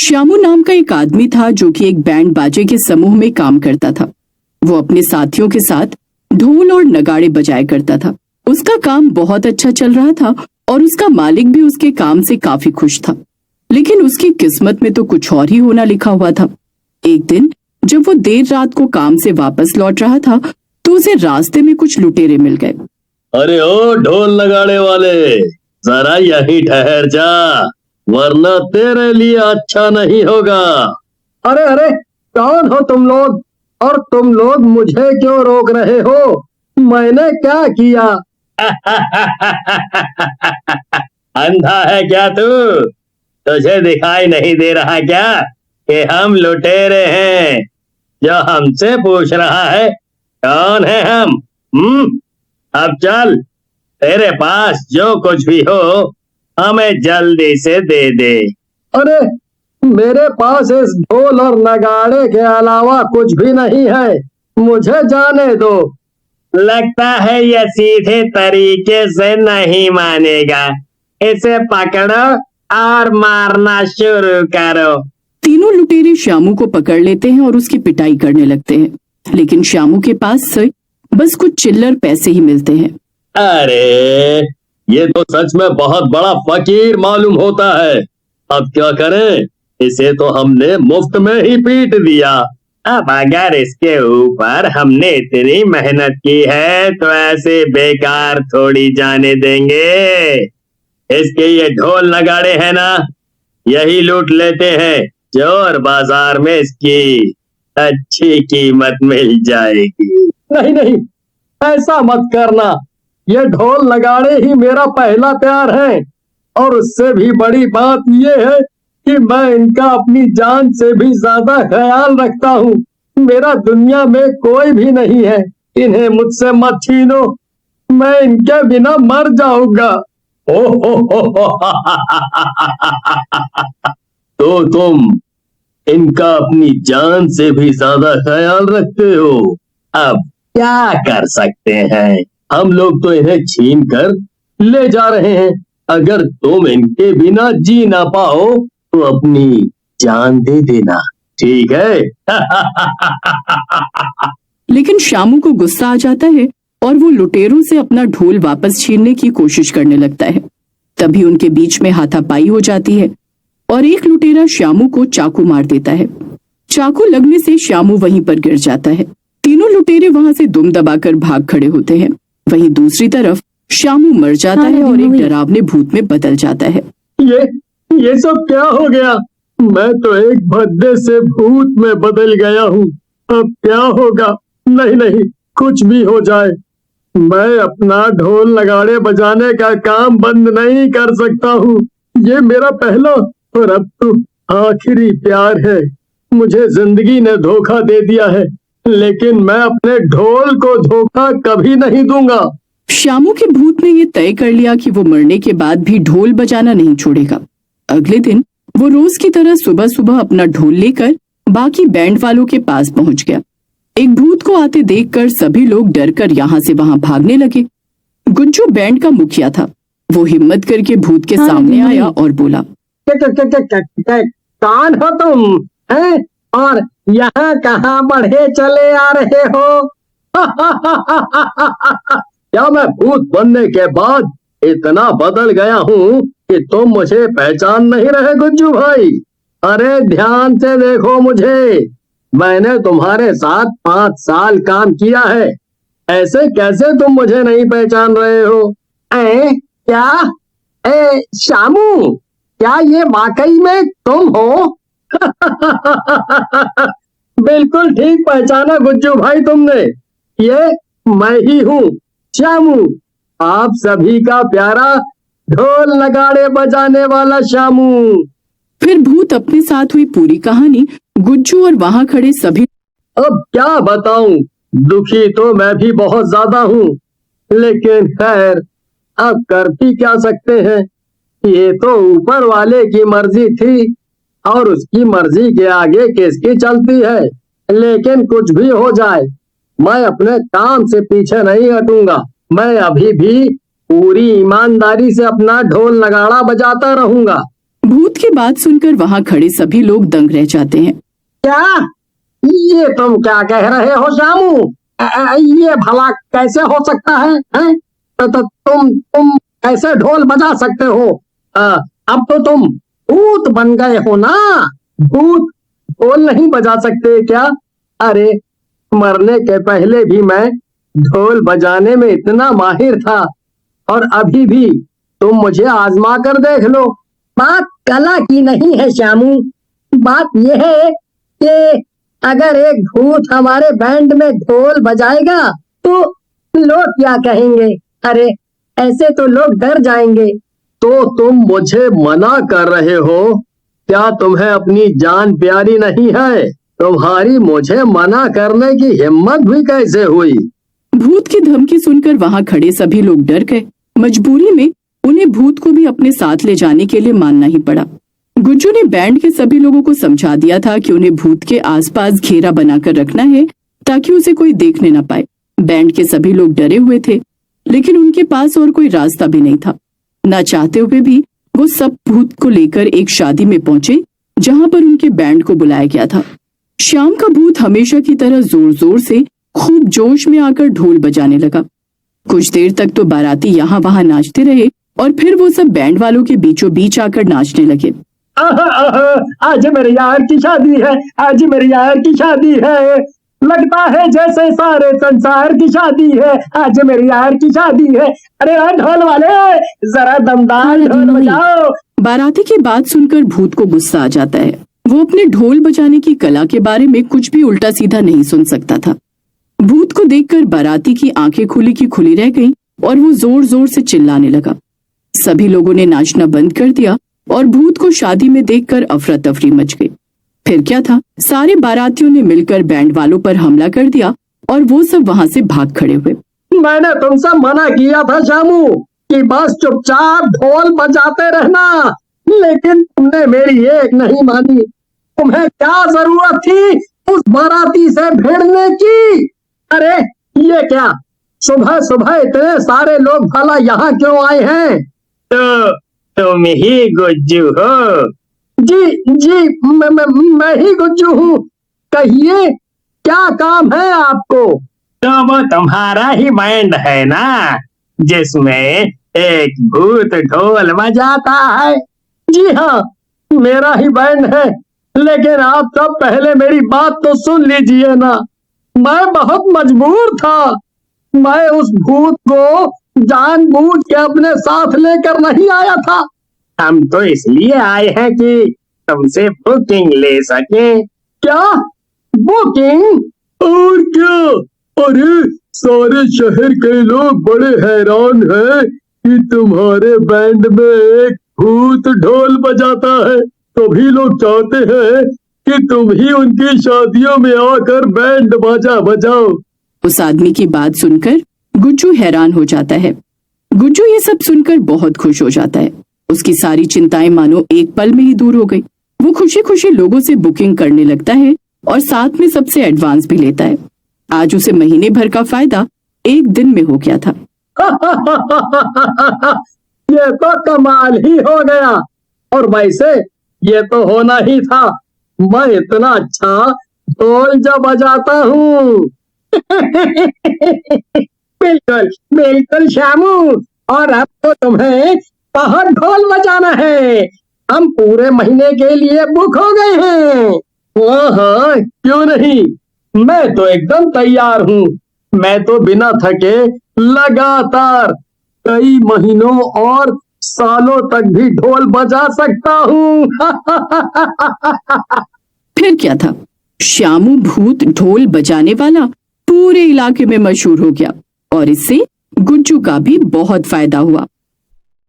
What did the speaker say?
श्यामू नाम का एक आदमी था जो कि एक बैंड बाजे के समूह में काम करता था। वो अपने साथियों के साथ ढोल और नगाड़े बजाया करता था। उसका काम बहुत अच्छा चल रहा था और उसका मालिक भी उसके काम से काफी खुश था। लेकिन उसकी किस्मत में तो कुछ और ही होना लिखा हुआ था। एक दिन जब वो देर रात को काम से वापस लौट रहा था तो उसे रास्ते में कुछ लुटेरे मिल गए। अरे ओ ढोल नगाड़े वाले, जरा यहीं ठहर जा, वरना तेरे लिए अच्छा नहीं होगा। अरे अरे, कौन हो तुम लोग और तुम लोग मुझे क्यों रोक रहे हो? मैंने क्या किया? अंधा है क्या तू? तुझे दिखाई नहीं दे रहा क्या कि हम लुटेरे हैं? जो हमसे पूछ रहा है कौन है हम? अब चल, तेरे पास जो कुछ भी हो हमें जल्दी से दे दे। अरे, मेरे पास इस ढोल और नगाड़े के अलावा कुछ भी नहीं है, मुझे जाने दो। लगता है यह सीधे तरीके से नहीं मानेगा। इसे पकड़ो और मारना शुरू करो। तीनों लुटेरे श्यामू को पकड़ लेते हैं और उसकी पिटाई करने लगते हैं। लेकिन श्यामू के पास से बस कुछ चिल्लर पैसे ही मिलते हैं। अरे, ये तो सच में बहुत बड़ा फकीर मालूम होता है। अब क्या करें? इसे तो हमने मुफ्त में ही पीट दिया। अब अगर इसके ऊपर हमने इतनी मेहनत की है तो ऐसे बेकार थोड़ी जाने देंगे। इसके ये ढोल नगाड़े हैं ना, यही लूट लेते हैं। चोर बाजार में इसकी अच्छी कीमत मिल जाएगी। नहीं नहीं, ऐसा मत करना। ये ढोल नगाड़े ही मेरा पहला प्यार है और उससे भी बड़ी बात ये है कि मैं इनका अपनी जान से भी ज्यादा ख्याल रखता हूँ। मेरा दुनिया में कोई भी नहीं है। इन्हें मुझसे मत छीनो, मैं इनके बिना मर जाऊंगा। तो तुम इनका अपनी जान से भी ज्यादा ख्याल रखते हो। अब क्या कर सकते हैं? हम लोग तो इन्हें छीन कर ले जा रहे हैं। अगर तुम इनके बिना जी ना पाओ तो अपनी जान दे देना, ठीक है? लेकिन श्यामू को गुस्सा आ जाता है और वो लुटेरों से अपना ढोल वापस छीनने की कोशिश करने लगता है। तभी उनके बीच में हाथापाई हो जाती है और एक लुटेरा श्यामू को चाकू मार देता है। चाकू लगने से श्यामू वहीं पर गिर जाता है। तीनों लुटेरे वहां से दुम दबाकर भाग खड़े होते हैं। वहीं दूसरी तरफ श्यामू मर जाता है और एक डरावने भूत में बदल जाता है। ये सब क्या हो गया? मैं तो एक भद्दे से भूत में बदल गया हूँ। अब क्या होगा? नहीं नहीं, कुछ भी हो जाए, मैं अपना ढोल नगाड़े बजाने का काम बंद नहीं कर सकता हूँ। ये मेरा पहला और अब तो आखिरी प्यार है। मुझे जिंदगी ने धोखा दे दिया है, लेकिन मैं अपने ढोल को धोखा कभी नहीं दूंगा। श्यामू के भूत ने ये तय कर लिया कि वो मरने के बाद भी ढोल बजाना नहीं छोड़ेगा। अगले दिन वो रोज की तरह सुबह सुबह अपना ढोल लेकर बाकी बैंड वालों के पास पहुंच गया। एक भूत को आते देखकर सभी लोग डरकर यहाँ से वहां भागने लगे। गुज्जू बैंड का मुखिया था। वो हिम्मत करके भूत के सामने आया और बोला, कौन हो तुम हैं? और यहाँ कहाँ बढ़े चले आ रहे हो? क्या मैं भूत बनने के बाद इतना बदल गया हूँ कि तुम मुझे पहचान नहीं रहे गुज्जू भाई? अरे ध्यान से देखो मुझे, मैंने तुम्हारे साथ 5 साल काम किया है। ऐसे कैसे तुम मुझे नहीं पहचान रहे हो? क्या? श्यामू, क्या ये वाकई में तुम हो? बिल्कुल ठीक पहचाना गुज्जू भाई तुमने। ये मैं ही हूँ, श्यामू, आप सभी का प्यारा ढोल नगाड़े बजाने वाला श्यामू। फिर भूत अपने साथ हुई पूरी कहानी गुज्जू और वहां खड़े सभी। अब क्या बताऊं, दुखी तो मैं भी बहुत ज्यादा हूँ, लेकिन खैर अब कर भी क्या सकते हैं। ये तो ऊपर वाले की मर्जी थी और उसकी मर्जी के आगे किसकी चलती है। लेकिन कुछ भी हो जाए, मैं अपने काम से पीछे नहीं हटूंगा। मैं अभी भी पूरी ईमानदारी से अपना ढोल नगाड़ा बजाता रहूंगा। भूत की बात सुनकर वहां खड़े सभी लोग दंग रह जाते हैं। क्या ये तुम क्या कह रहे हो श्यामू? ये भला कैसे हो सकता है, हैं? तो तुम कैसे ढोल बजा सकते हो? अब तो तुम भूत बन गए हो ना। भूत ढोल नहीं बजा सकते क्या? अरे मरने के पहले भी मैं ढोल बजाने में इतना माहिर था, और अभी भी तुम मुझे आजमा कर देख लो। बात कला की नहीं है श्यामू, बात यह है कि अगर एक भूत हमारे बैंड में ढोल बजाएगा तो लोग क्या कहेंगे? अरे ऐसे तो लोग डर जाएंगे। तो तुम मुझे मना कर रहे हो? क्या तुम्हें अपनी जान प्यारी नहीं है? तुम्हारी मुझे मना करने की हिम्मत भी कैसे हुई? भूत की धमकी सुनकर वहां खड़े सभी लोग डर गए। मजबूरी में उन्हें भूत को भी अपने साथ ले जाने के लिए मानना ही पड़ा। गुज्जू ने बैंड के सभी लोगों को समझा दिया था कि उन्हें भूत के आसपास घेरा बनाकर रखना है ताकि उसे कोई देखने न पाए। बैंड के सभी लोग डरे हुए थे, लेकिन उनके पास और कोई रास्ता भी नहीं था। न चाहते हुए भी वो सब भूत को लेकर एक शादी में पहुंचे जहां पर उनके बैंड को बुलाया गया था। श्याम का भूत हमेशा की तरह जोर जोर से खूब जोश में आकर ढोल बजाने लगा। कुछ देर तक तो बाराती यहाँ वहां नाचते रहे और फिर वो सब बैंड वालों के बीचों बीच आकर नाचने लगे। आज मेरे यार की शादी है, आज मेरे यार की शादी है, लगता है जैसे सारे संसार की शादी है, आज मेरे यार की शादी है। अरे ढोल वाले जरा दमदार ढोल बजाओ। बाराती की बात सुनकर भूत को गुस्सा आ जाता है। वो अपने ढोल बजाने की कला के बारे में कुछ भी उल्टा सीधा नहीं सुन सकता था। भूत को देखकर बाराती की आंखें खुली की खुली रह गईं और वो जोर जोर से चिल्लाने लगा। सभी लोगों ने नाचना बंद कर दिया और भूत को शादी में देखकर अफरा तफरी मच गई। फिर क्या था, सारे बारातियों ने मिलकर बैंड वालों पर हमला कर दिया और वो सब वहां से भाग खड़े हुए। मैंने तुमसे मना किया था श्यामू कि बस चुपचाप ढोल बजाते रहना, लेकिन तुमने मेरी एक नहीं मानी। तुम्हें क्या जरूरत थी उस बाराती से भिड़ने की? अरे ये क्या, सुबह सुबह इतने सारे लोग भला यहाँ क्यों आए हैं? तो तुम ही गुज्जू हो? जी मैं ही गुज्जू हूँ। कहिए क्या काम है आपको? तो वो तुम्हारा ही बैंड है ना, जिसमें एक भूत ढोल बजाता है? जी हाँ, मेरा ही बैंड है, लेकिन आप सब पहले मेरी बात तो सुन लीजिए ना। मैं बहुत मजबूर था। मैं उस भूत को जानबूझ के अपने साथ लेकर नहीं आया था। हम तो इसलिए आए हैं कि तुमसे बुकिंग ले सके। क्या बुकिंग? और क्या? अरे सारे शहर के लोग बड़े हैरान हैं कि तुम्हारे बैंड में एक भूत ढोल बजाता है। सभी लोग चाहते हैं कि तुम ही उनकी शादियों में आकर बैंड बाजा बजाओ। उस आदमी की बात सुनकर गुज्जू हैरान हो जाता है। गुज्जू ये सब सुनकर बहुत खुश हो जाता है। उसकी सारी चिंताएं मानो एक पल में ही दूर हो गई। वो खुशी खुशी लोगों से बुकिंग करने लगता है और साथ में सबसे एडवांस भी लेता है। आज उसे महीने भर का फायदा एक दिन में हो गया था। ये तो कमाल ही हो गया। और वैसे ये तो होना ही था, मैं इतना अच्छा ढोल जो बजाता हूँ। बिल्कुल बिल्कुल श्यामू, और अब तो तुम्हें बहुत ढोल बजाना है। हम पूरे महीने के लिए बुक हो गए हैं। हाँ, क्यों नहीं, मैं तो एकदम तैयार हूँ। मैं तो बिना थके लगातार कई महीनों और सालों तक भी ढोल बजा सकता हूँ। फिर क्या था, श्यामू भूत ढोल बजाने वाला पूरे इलाके में मशहूर हो गया और इससे गुज्जू का भी बहुत फायदा हुआ।